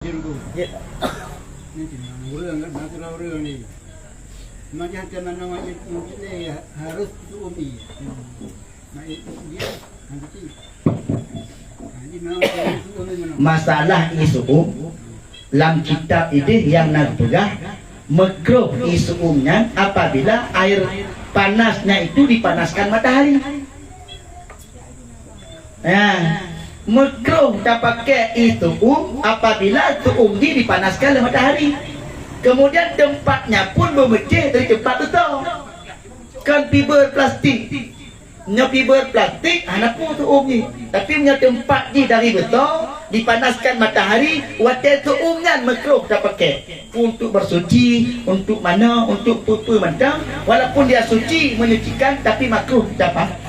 Jengku. Ya. Ini orang kan natural orang ni. Macam mana macam ni harus umi. Nah itu dia nanti. Masalah isu lam kitab ini yang nak pegang makruh isu umnya apabila air panasnya itu dipanaskan matahari. Nah, makruh tak pakai itu apabila itu dipanaskan oleh matahari. Kemudian tempatnya pun memecah dari tempat itu. Kan fiber plastik. Fiber plastik anak pun tu ni. Tapi punya tempat di dari betul dipanaskan matahari, waktu tu umnya makruh tak pakai. Untuk bersuci, untuk mana, untuk apa macam, walaupun dia suci menyucikan tapi makruh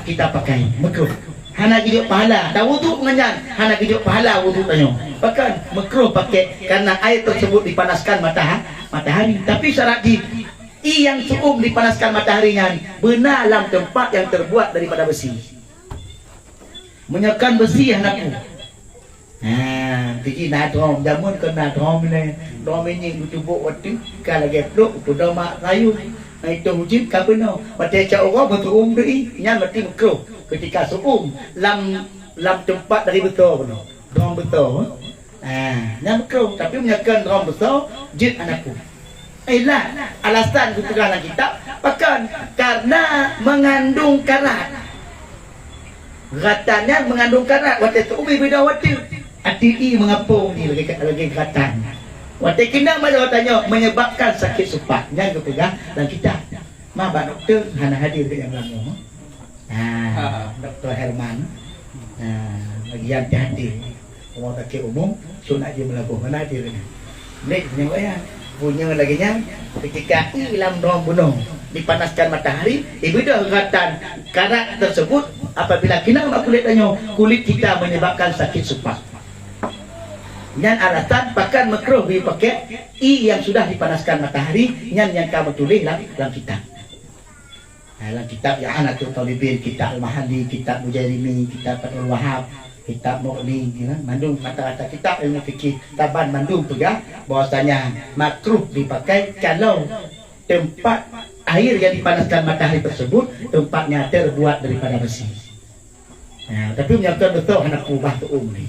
kita pakai. Makruh. Hana hidup pahala. Dah wuduk mengenyan, hana hidup pahala wuduk tanya. Bahkan makruh pakai karena air tersebut dipanaskan matahari. Tapi syarat yang cukup dipanaskan mataharinya benar dalam tempat yang terbuat daripada besi. Menyekan besi anakku. Tiki nak drom jamun kena drom ni. Drom ini utubuk waktu kalau geplok udah mak kayu. Itu hujin kabeno. Mati cak orang betul dei, nya mati makruh. Ketika suum lam tempat dari betul benar. Drom betul. Nya makruh tapi menyekan drom besar jid anakku. Alasan ku pegang dalam kitab bahkan karena mengandung karat. Ratanya mengandung karat. Waktu itu umi beda waktu hati mengapung ni lagi ratan. Waktu kena malah tanya menyebabkan sakit supatnya ku pegang dalam kitab. Mabak doktor hana hadir ke yang lama. Doktor Herman. Lagi hati-hati. Orang sakit umum sunat dia melakukan mana hadir ni. Nek nyawa punya lagi nya ketika ilam drom bunuh dipanaskan matahari dah ratan karat tersebut apabila kena mak kulit tanya kulit kita menyebabkan sakit supak nyan alasan pakan makruh dipakai yang sudah dipanaskan matahari nyan yang kamu tulis dalam kitab. Dalam kitab ya Anatul Talibin, kitab Al-Mahali, kitab Mujairimi, kitab Fathul Wahab, kitab Mu'li, mandung kata-kata kitab ilmu fikih Taban mandung pegang bahwasanya makruh dipakai kalau tempat air yang dipanaskan matahari tersebut tempatnya terbuat daripada besi. Tapi menyangkut betul anak kubah tu ni.